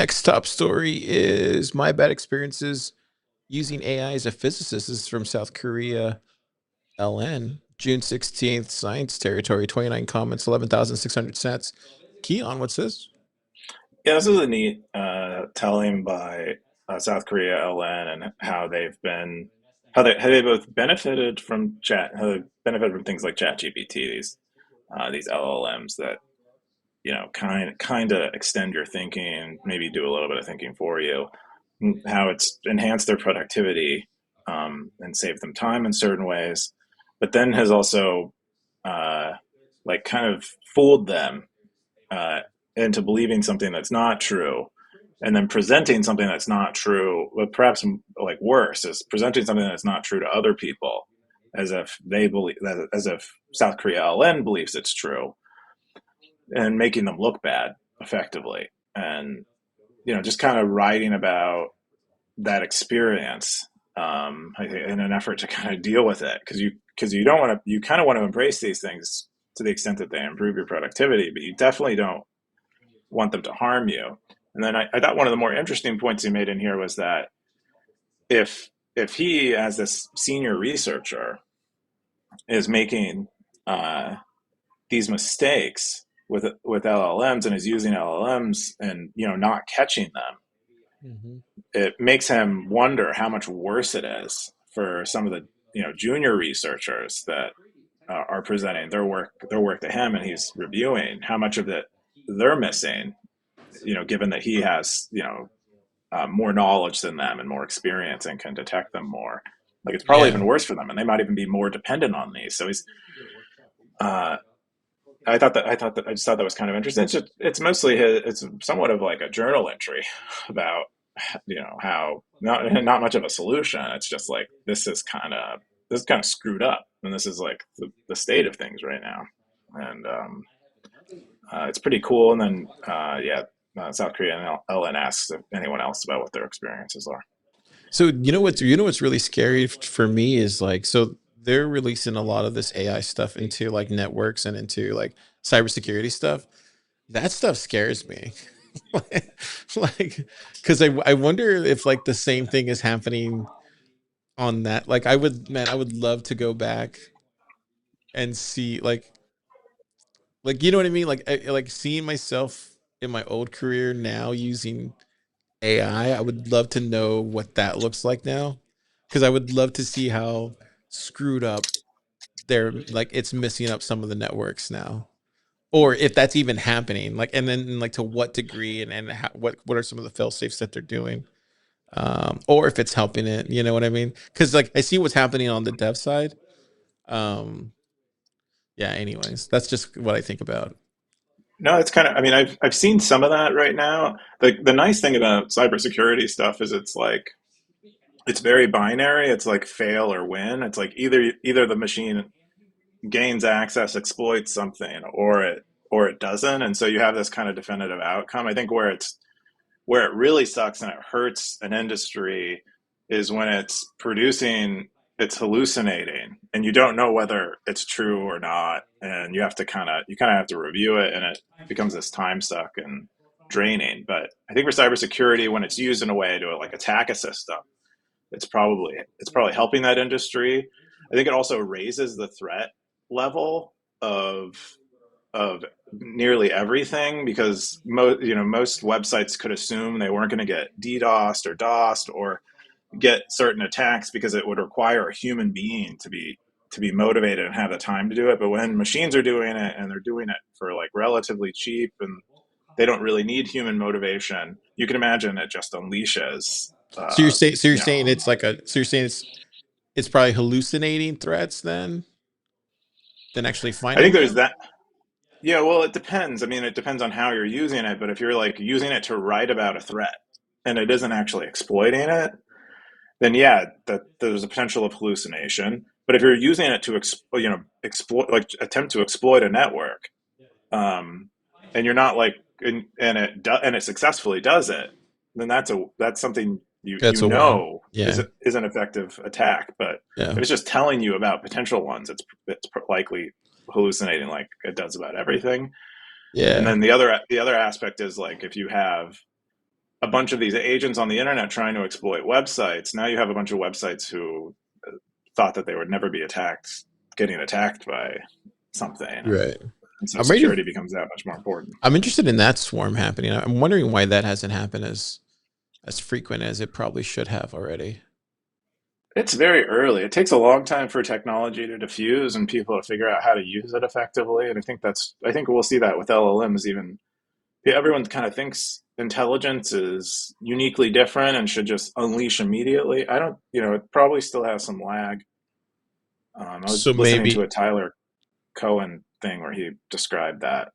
Next top story is my bad experiences using AI as a physicist. This is from South Korea, LN. June 16th, science territory, 29 comments, 11,600 sats. Keon, what's this? Yeah, this is a neat telling by South Korea LN and how they both benefited from how they benefited from things like ChatGPT, these LLMs that kind of extend your thinking, maybe do a little bit of thinking for you. How it's enhanced their productivity and saved them time in certain ways, but then has also like kind of fooled them uh, into believing something that's not true, and then presenting something that's not true, but perhaps like worse is presenting something that's not true to other people, as if they believe, as if South Korea LN believes it's true, and making them look bad effectively, and just kind of writing about that experience, in an effort to kind of deal with it, because you don't want to, you kind of want to embrace these things to the extent that they improve your productivity, but you definitely don't want them to harm you. And then I thought one of the more interesting points he made in here was that if he, as this senior researcher, is making these mistakes with LLMs and is using LLMs and not catching them, Mhm. it makes him wonder how much worse it is for some of the junior researchers that are presenting their work to him, and he's reviewing how much of it they're missing, given that he has more knowledge than them and more experience and can detect them more. Like, it's probably Yeah. even worse for them, and they might even be more dependent on these. So he's. Uh, I just thought that was kind of interesting. It's mostly it's somewhat of like a journal entry about how not much of a solution. It's just like this is kind of screwed up, and this is like the state of things right now, and it's pretty cool. And then yeah, South Korea and LN asks if anyone else about what their experiences are. So you know what's really scary for me is like so they're releasing a lot of this AI stuff into like networks and into like cybersecurity stuff. That stuff scares me. like because I wonder if like the same thing is happening on that. Like I would love to go back and see like you know what I mean? Like seeing myself in my old career now using AI. I would love to know what that looks like now. Cause I would love to see how screwed up they're like it's messing up some of the networks now. Or if that's even happening. Like and then like to what degree and how, what are some of the fail safes that they're doing? Or if it's helping it, you know what I mean? Because like I see what's happening on the dev side. Um, yeah, anyways, that's just what I think about. No, it's kind of. I mean, I've seen some of that right now. The nice thing about cybersecurity stuff is it's very binary. It's like fail or win. It's like either the machine gains access, exploits something, or it doesn't. And so you have this kind of definitive outcome. I think where it really sucks and it hurts an industry is when it's hallucinating, and you don't know whether it's true or not, and you kind of have to review it, and it becomes this time suck and draining. But I think for cybersecurity, when it's used in a way to like attack a system, it's probably helping that industry. I think it also raises the threat level of nearly everything, because most websites could assume they weren't going to get DDoSed or DOSed or get certain attacks, because it would require a human being to be motivated and have the time to do it. But when machines are doing it, and they're doing it for like relatively cheap, and they don't really need human motivation, you can imagine it just unleashes. So you're You know, saying it's like a so you're saying it's probably hallucinating threats then than actually I finding think there's them. that. Yeah, well, it depends. I mean, it depends on how you're using it. But if you're like using it to write about a threat and it isn't actually exploiting it, then yeah, that there's a potential of hallucination. But if you're using it to exploit, like attempt to exploit a network, um, and you're not like, and it successfully does it, then that's something That's a win. is Yeah. is an effective attack. But Yeah. if it's just telling you about potential ones, it's likely hallucinating, like it does about everything. And Yeah. then the other aspect is like, if you have a bunch of these agents on the internet trying to exploit websites. Now you have a bunch of websites who thought that they would never be attacked, getting attacked by something, Right. and so I'm ready. security becomes that much more important. I'm interested in that swarm happening. I'm wondering why that hasn't happened as frequent as it probably should have already. It's very early. It takes a long time for technology to diffuse and people to figure out how to use it effectively. And I think we'll see that with LLMs even. Everyone kind of thinks intelligence is uniquely different and should just unleash immediately. I don't, it probably still has some lag. I was So listening to maybe. a Tyler Cohen thing where he described that.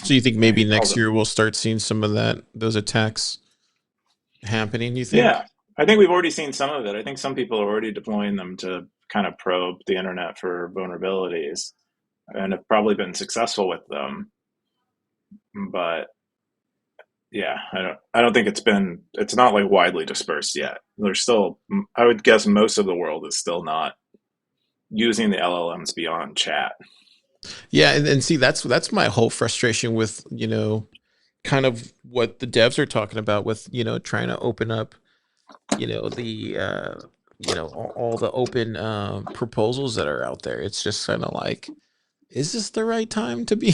So you think maybe He calls next it, year we'll start seeing some of those attacks happening? You yeah. think? I think we've already seen some of it. I think some people are already deploying them to kind of probe the internet for vulnerabilities and have probably been successful with them. But yeah, I don't think it's not like widely dispersed yet. There's still, I would guess most of the world is still not using the LLMs beyond chat. Yeah, and see that's my whole frustration with kind of what the devs are talking about with trying to open up the all the open proposals that are out there. It's just kind of like, is this the right time to be?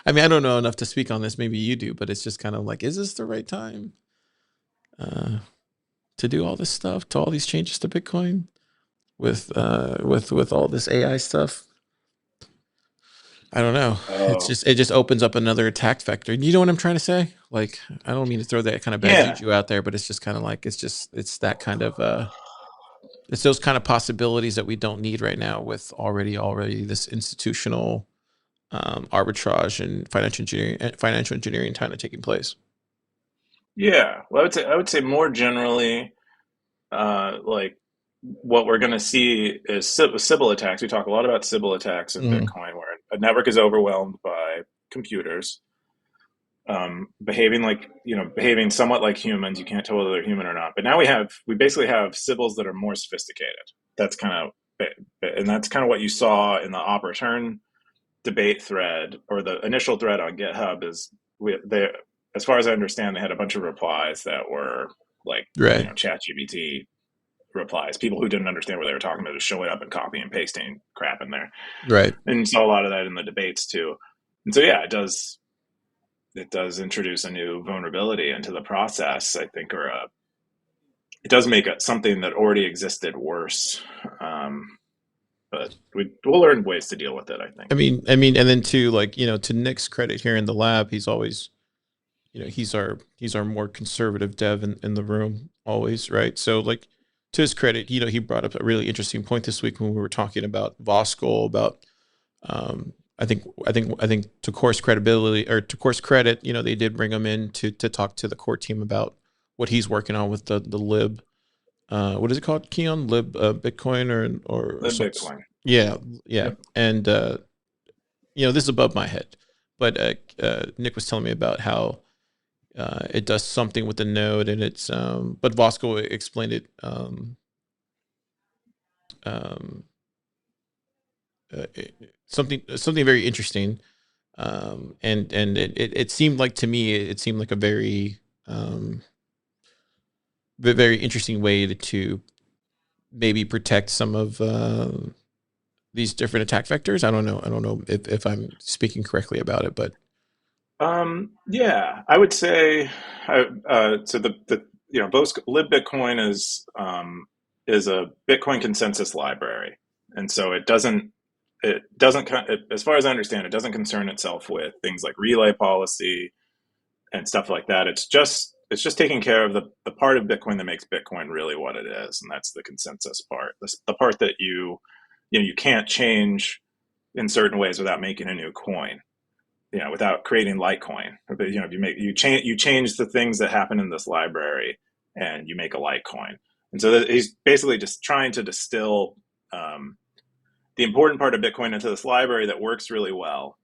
I mean, I don't know enough to speak on this. Maybe you do, but it's just kind of like, is this the right time uh, to do all this stuff, to all these changes to Bitcoin with all this AI stuff? I don't know. Oh, It just opens up another attack vector. You know what I'm trying to say? Like, I don't mean to throw that kind of bad yeah. juju out there, but it's just kind of like it's that kind of it's those kind of possibilities that we don't need right now with already this institutional arbitrage and financial engineering kind of taking place. Yeah. Well, I would say more generally, like what we're going to see is Sybil attacks. We talk a lot about Sybil attacks in Hmm. Bitcoin, where a network is overwhelmed by computers, behaving somewhat like humans. You can't tell whether they're human or not. But now we basically have Sybils that are more sophisticated. That's kind of, and that's kind of what you saw in the op return debate thread or the initial thread on GitHub. They, as far as I understand, they had a bunch of replies that were like, Right, ChatGPT replies. People who didn't understand what they were talking about just showing up and copying and pasting crap in there. right. And you saw a lot of that in the debates too. And so yeah, it does introduce a new vulnerability into the process, I think, it does make something that already existed worse. Um, but we'll learn ways to deal with it, I think. And then to like to Nick's credit here in the lab, he's always he's our more conservative dev in the room always, right? So like to his credit, he brought up a really interesting point this week when we were talking about Voskuil about I think to course credibility or to course credit, they did bring him in to talk to the core team about what he's working on with the lib. What is it called? Keyan lib Bitcoin or Live some, Bitcoin. yeah, yeah. Yep. And this is above my head, but Nick was telling me about how it does something with the node, and it's but Vosco explained it um, something very interesting, and it seemed like to me it seemed like a um, very interesting way to maybe protect some of these different attack vectors. I don't know if I'm speaking correctly about it, but Yeah, I would say, so both libbitcoin is a Bitcoin consensus library, and so as far as I understand, it doesn't concern itself with things like relay policy and stuff like that. It's just taking care of the part of Bitcoin that makes Bitcoin really what it is, and that's the consensus part. The part that you can't change in certain ways without making a new coin, without creating Litecoin. But you change the things that happen in this library, and you make a Litecoin. And so he's basically just trying to distill um, the important part of Bitcoin into this library that works really well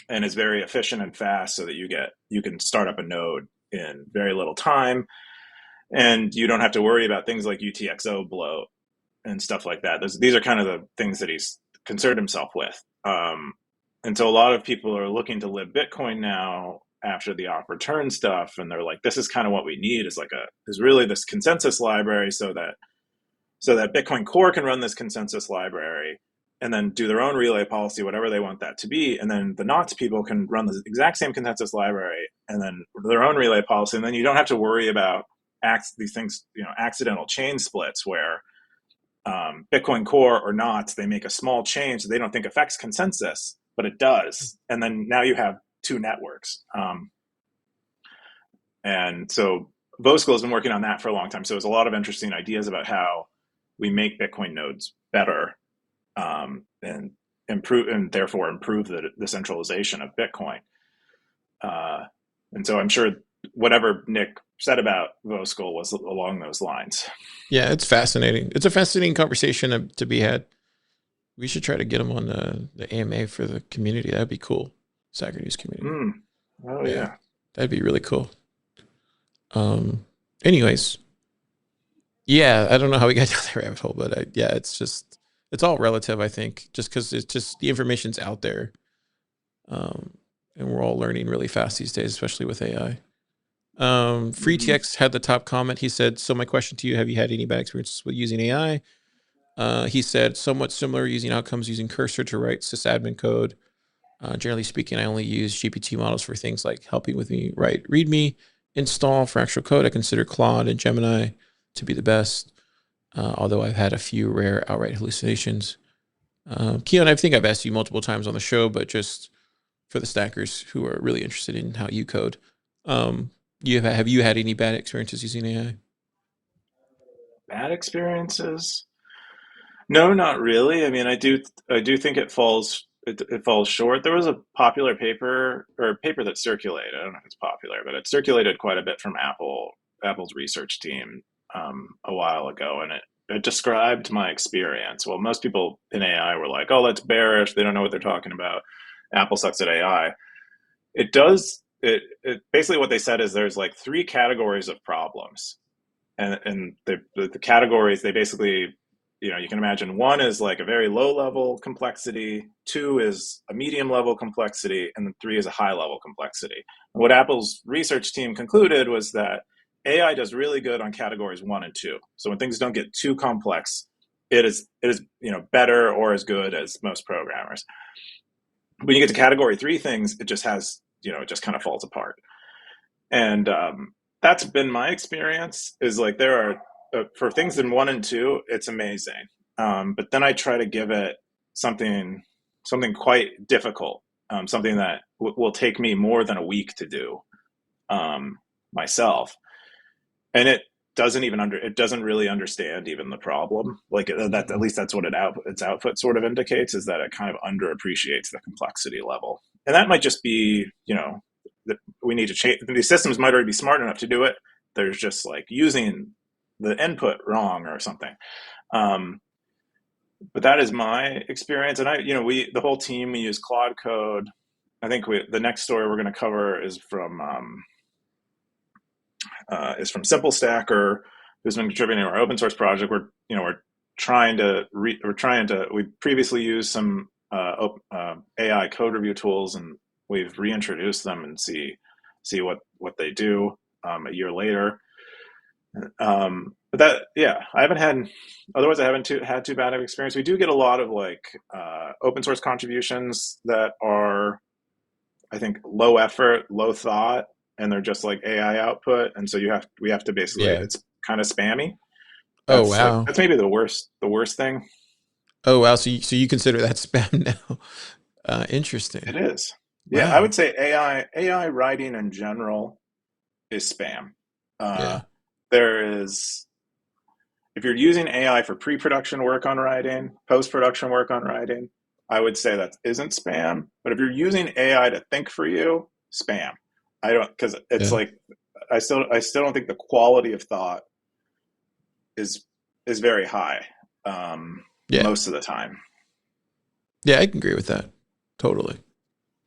and is very efficient and fast, so that you can start up a node in very little time, and you don't have to worry about things like UTXO bloat and stuff like that. These are kind of the things that he's concerned himself with. And so a lot of people are looking to live Bitcoin now after the op return stuff, and they're like, this is kind of what we need is really this consensus library so that Bitcoin Core can run this consensus library and then do their own relay policy, whatever they want that to be. And then the Knots people can run the exact same consensus library and then their own relay policy. And then you don't have to worry about these things, accidental chain splits where Bitcoin Core or Knots, they make a small change that they don't think affects consensus, but it does. And then now you have two networks. And so Voskuil has been working on that for a long time. So there's a lot of interesting ideas about how we make Bitcoin nodes better, and improve, and therefore improve the centralization of Bitcoin. And so I'm sure whatever Nick said about Voskuil was along those lines. Yeah, it's fascinating. It's a fascinating conversation to be had. We should try to get him on the AMA for the community. That'd be cool. Stacker.News community. Oh yeah, that'd be really cool. Anyways, yeah, I don't know how we got down that rabbit hole, but yeah, it's all relative, I think, just because it's just the information's out there. And we're all learning really fast these days, especially with AI. FreeTX had the top comment. He said, so my question to you, have you had any bad experiences with using AI? He said, somewhat similar, using outcomes using Cursor to write sysadmin code. Generally speaking, I only use GPT models for things like helping with me write README, install for actual code. I consider Claude and Gemini to be the best, although I've had a few rare outright hallucinations. Keyan, I think I've asked you multiple times on the show, but just for the stackers who are really interested in how you code, have you had any bad experiences using AI? Bad experiences? No, not really. I mean, I do think it falls short. There was a popular paper or a paper that circulated. I don't know if it's popular, but it circulated quite a bit from Apple's research team a while ago, and it described my experience. Well, most people in AI were like, "Oh, that's bearish. They don't know what they're talking about. Apple sucks at AI." It does. It basically what they said is there's like three categories of problems, and the categories they basically, you can imagine one is like a very low level complexity, two is a medium level complexity, and then three is a high level complexity. And what Apple's research team concluded was that AI does really good on categories one and two. So when things don't get too complex, it is better or as good as most programmers. When you get to category three things, it just has it just kind of falls apart. And that's been my experience. Is like there are for things in one and two, it's amazing. But then I try to give it something quite difficult, something that will take me more than a week to do myself, and it doesn't really understand even the problem. Like that, at least that's what its output sort of indicates, is that it kind of underappreciates the complexity level. And that might just be, that we need to change. These systems might already be smart enough to do it. There's just like using the input wrong or something. But that is my experience. And the whole team, we use Claude Code. I think the next story we're going to cover is from Simple Stacker, who's been contributing to our open source project. We're trying to we previously used some AI code review tools, and we've reintroduced them and see what they do a year later. But I haven't had. Otherwise, I haven't had too bad of experience. We do get a lot of like open source contributions that are, I think, low effort, low thought, and they're just like AI output. And so we have to basically, Yeah. it's kind of spammy. Oh wow. That's maybe the worst thing. Oh wow. So you consider that spam now? Interesting. It is. Yeah, I Wow. would say AI writing in general is spam. Uh, Yeah. there is If you're using AI for pre-production work on writing, post-production work on writing, I would say that isn't spam. But if you're using AI to think for you, spam. I don't, because it's Yeah. like I still don't think the quality of thought is very high Yeah. most of the time. Yeah. I can agree with that. Totally.